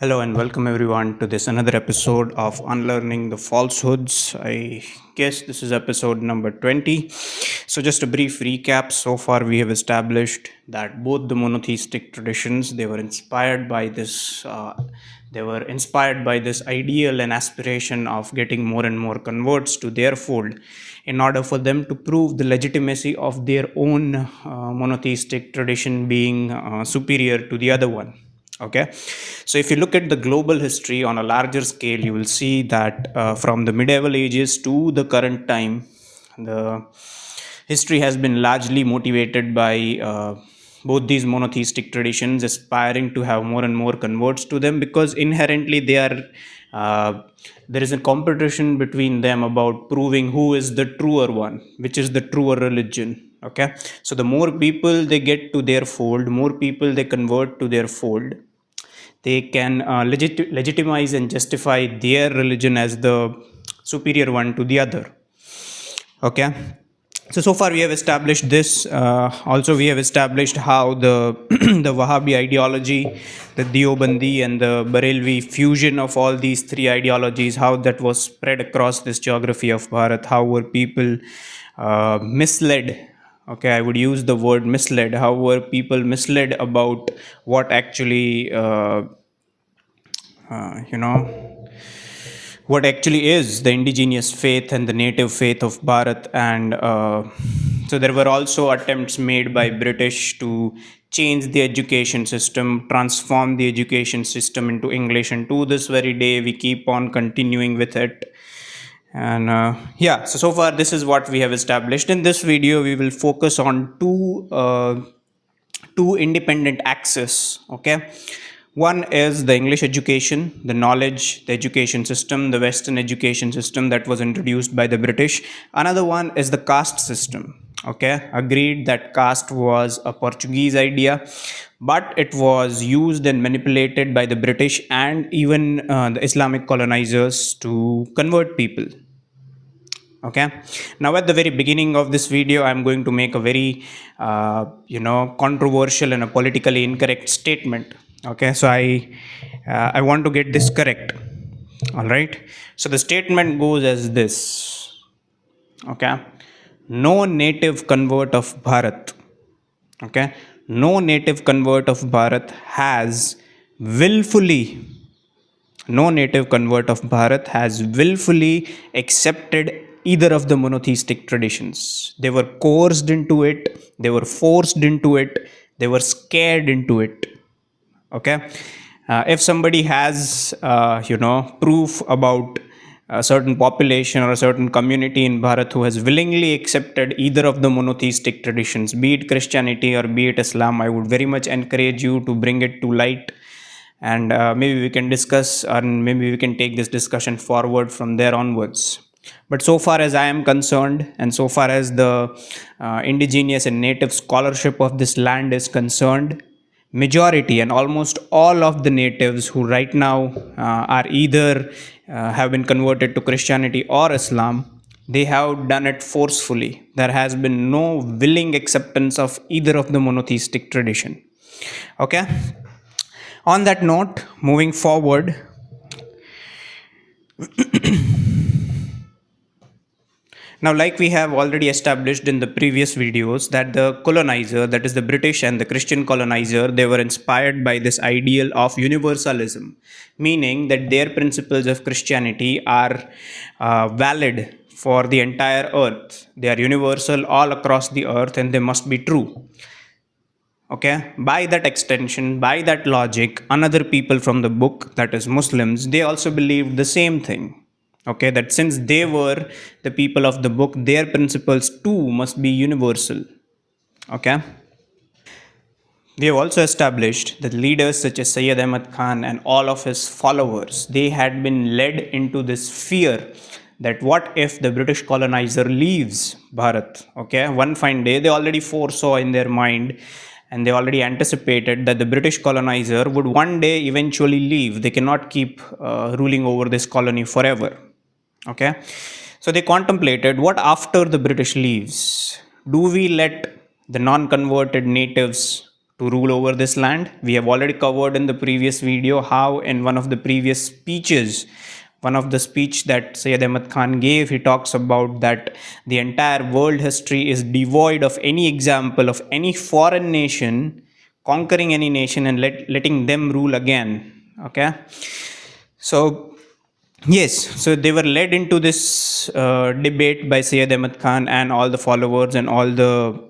Hello and welcome everyone to this another episode of Unlearning the Falsehoods. I guess this is episode number 20. So just a brief recap. So far we have established that both the monotheistic traditions they were inspired by this ideal and aspiration of getting more and more converts to their fold in order for them to prove the legitimacy of their own monotheistic tradition being superior to the other one. Okay, so if you look at the global history on a larger scale, you will see that from the medieval ages to the current time, the history has been largely motivated by both these monotheistic traditions aspiring to have more and more converts to them, because inherently uh, there is a competition between them about proving who is the truer one, which is the truer religion. Okay, so the more people they get to their fold, more people they convert to their fold, they can legitimize and justify their religion as the superior one to the other. Okay, so far we have established this. Also we have established how the the Wahhabi ideology, the Deobandi and the Barelvi fusion of all these three ideologies, how that was spread across this geography of Bharat, how were people misled. Okay, I would use the word misled. How were people misled about what actually you know what actually is the indigenous faith and the native faith of Bharat. And so there were also attempts made by British to change the education system, transform the education system into English, and to this very day we keep on continuing with it. And yeah, so far this is what we have established. In this video we will focus on two independent axes. Okay, one is the English education, the knowledge, the education system, the Western education system that was introduced by the British. Another one is the caste system. Okay, agreed that caste was a Portuguese idea, but it was used and manipulated by the British and even the Islamic colonizers to convert people. Okay, now at the very beginning of this video I'm going to make a very controversial and a politically incorrect statement. Okay, so I want to get this correct. All right, so the statement goes as this. Okay, no native convert of Bharat, okay, no native convert of Bharat has willfully, no native convert of Bharat has willfully accepted either of the monotheistic traditions. They were coerced into it, they were forced into it, they were scared into it. Okay, if somebody has, proof about a certain population or a certain community in Bharat who has willingly accepted either of the monotheistic traditions, be it Christianity or be it Islam, I would very much encourage you to bring it to light, and maybe we can discuss, and maybe we can take this discussion forward from there onwards. But so far as I am concerned, and so far as the indigenous and native scholarship of this land is concerned, majority and almost all of the natives who right now are either have been converted to Christianity or Islam, they have done it forcefully. There has been no willing acceptance of either of the monotheistic tradition. Okay, on that note, moving forward, now, like we have already established in the previous videos, that the colonizer, that is the British and the Christian colonizer, they were inspired by this ideal of universalism, meaning that their principles of Christianity are valid for the entire earth. They are universal all across the earth and they must be true. Okay, by that extension, by that logic, another people from the book, that is Muslims, they also believed the same thing. Okay, that since they were the people of the book, their principles too must be universal. Okay, we have also established that leaders such as Sayyid Ahmad Khan and all of his followers, they had been led into this fear that what if the British colonizer leaves Bharat? Okay, one fine day they already foresaw in their mind, and they already anticipated that the British colonizer would one day eventually leave. They cannot keep ruling over this colony forever. Okay, so they contemplated, what after the British leaves? Do we let the non-converted natives to rule over this land. We have already covered in the previous video how in one of the previous speeches, one of the speech that Sayyid Ahmad Khan gave, he talks about that the entire world history is devoid of any example of any foreign nation conquering any nation and letting them rule again. Okay, so yes, so they were led into this debate by Sayyid Ahmad Khan and all the followers and all the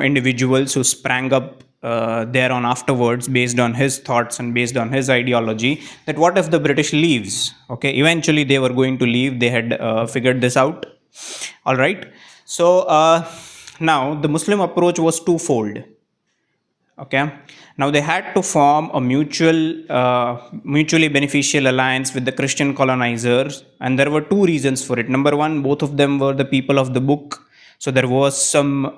individuals who sprang up thereon afterwards based on his thoughts and based on his ideology. That what if the British leaves? Okay, eventually they were going to leave. They had figured this out. All right. So now the Muslim approach was twofold. Okay, now they had to form a mutually beneficial alliance with the Christian colonizers, and there were two reasons for it. Number one, both of them were the people of the book, so there was some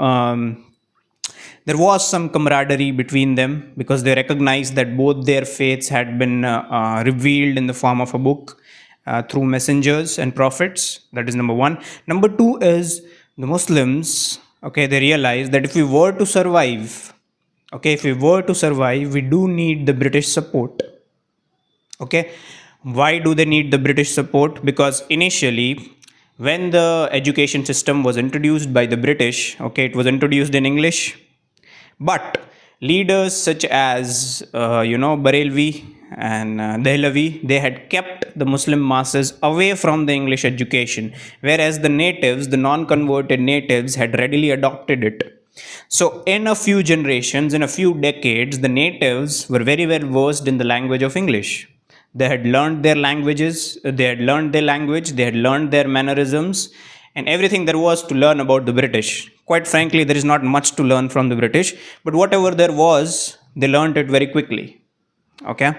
camaraderie between them because they recognized that both their faiths had been revealed in the form of a book through messengers and prophets. That is number one. Number two is the Muslims. Okay, they realized that if we were to survive, we do need the British support. Okay, why do they need the British support? Because initially, when the education system was introduced by the British, okay, it was introduced in English, but leaders such as Barelvi and Dehlavi, they had kept the Muslim masses away from the English education, whereas the natives, the non-converted natives, had readily adopted it. So, in a few generations, in a few decades, the natives were very well versed in the language of English. They had learned their languages, they had learned their language, they had learned their mannerisms, and everything there was to learn about the British. Quite frankly, there is not much to learn from the British, but whatever there was, they learned it very quickly. Okay.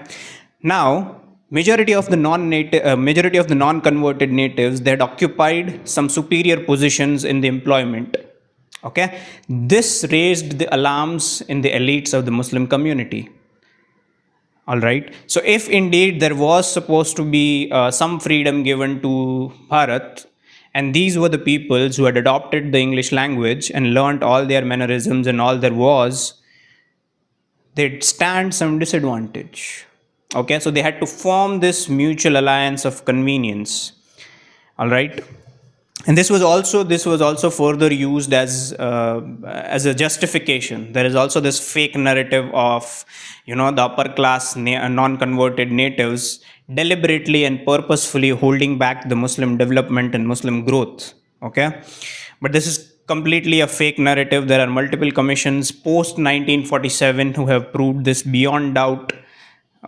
Now, majority of the non-converted natives, they had occupied some superior positions in the employment. Okay, this raised the alarms in the elites of the Muslim community. All right, so if indeed there was supposed to be some freedom given to Bharat, and these were the peoples who had adopted the English language and learnt all their mannerisms and all there was, they'd stand some disadvantage. Okay, so they had to form this mutual alliance of convenience. All right, and this was also further used as a justification. There is also this fake narrative of the upper class non-converted natives deliberately and purposefully holding back the Muslim development and Muslim growth. Okay, but this is completely a fake narrative. There are multiple commissions post 1947 who have proved this beyond doubt.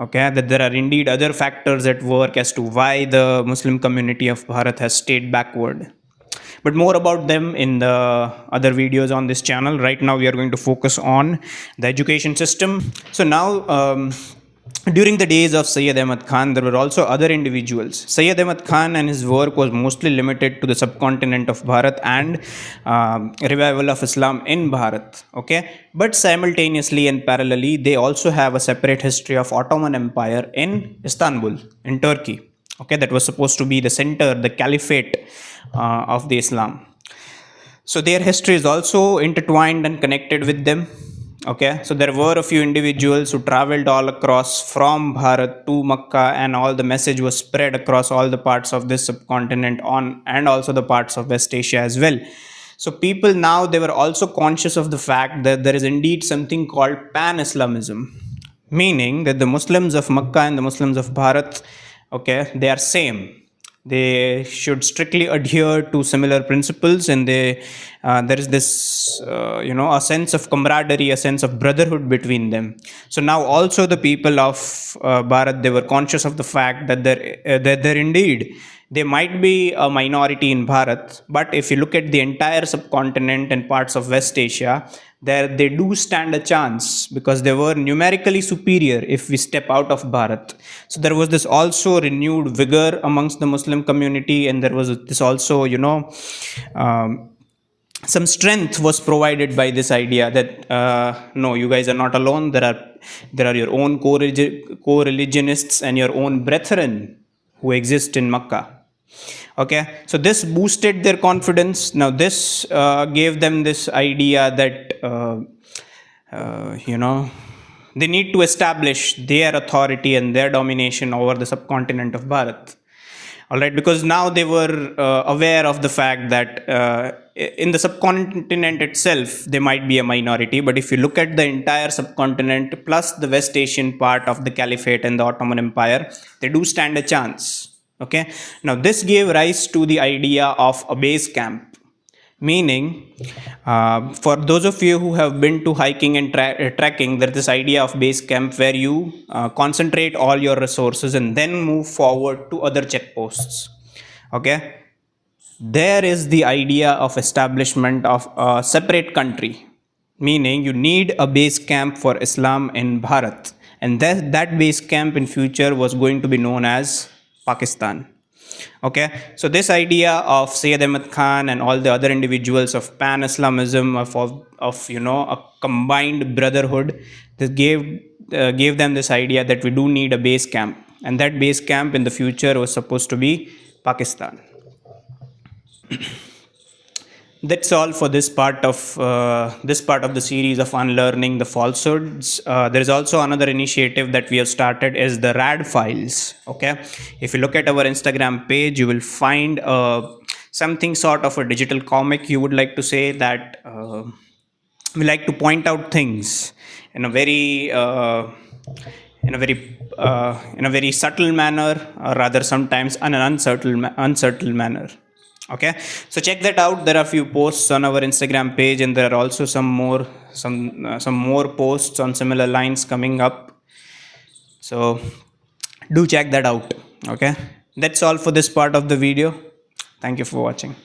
Okay, that there are indeed other factors at work as to why the Muslim community of Bharat has stayed backward. But more about them in the other videos on this channel. Right now we are going to focus on the education system. So now during the days of Sayyid Ahmad Khan, there were also other individuals. Sayyid Ahmad Khan and his work was mostly limited to the subcontinent of Bharat and revival of Islam in Bharat. Okay, but simultaneously and parallelly, they also have a separate history of Ottoman Empire in Istanbul, in Turkey. Okay, that was supposed to be the center, the caliphate of the Islam. So their history is also intertwined and connected with them. Okay, so there were a few individuals who traveled all across from Bharat to Makkah, and all the message was spread across all the parts of this subcontinent and also the parts of West Asia as well. So people now, they were also conscious of the fact that there is indeed something called pan-Islamism, meaning that the Muslims of Makkah and the Muslims of Bharat, okay, they are same. They should strictly adhere to similar principles, and there is this a sense of camaraderie, a sense of brotherhood between them. So now also the people of Bharat, they were conscious of the fact that there indeed they might be a minority in Bharat, but if you look at the entire subcontinent and parts of West Asia, there they do stand a chance because they were numerically superior if we step out of Bharat. So there was this also renewed vigor amongst the Muslim community, and there was this also some strength was provided by this idea that no, you guys are not alone. There are your own co-religionists and your own brethren who exist in Makkah. Okay, so this boosted their confidence. Now this gave them this idea that you know, they need to establish their authority and their domination over the subcontinent of Bharat. All right, because now they were aware of the fact that in the subcontinent itself, they might be a minority. But if you look at the entire subcontinent plus the West Asian part of the Caliphate and the Ottoman Empire, they do stand a chance. Okay, now this gave rise to the idea of a base camp. Meaning, for those of you who have been to hiking and trekking, there's this idea of base camp where you concentrate all your resources and then move forward to other checkposts. Okay, there is the idea of establishment of a separate country, meaning you need a base camp for Islam in Bharat, and that base camp in future was going to be known as Pakistan. Okay, so this idea of Sayyid Ahmad Khan and all the other individuals of pan-Islamism, of a combined brotherhood, this gave them this idea that we do need a base camp, and that base camp in the future was supposed to be Pakistan. That's all for this part of the series of unlearning the falsehoods. There is also another initiative that we have started, is the rad files. Okay, if you look at our Instagram page, you will find something sort of a digital comic, you would like to say, that we like to point out things in a very in a very subtle manner, or rather sometimes in an uncertain manner. Okay, so check that out. There are a few posts on our Instagram page, and there are also some more posts on similar lines coming up, so do check that out. Okay, that's all for this part of the video. Thank you for watching.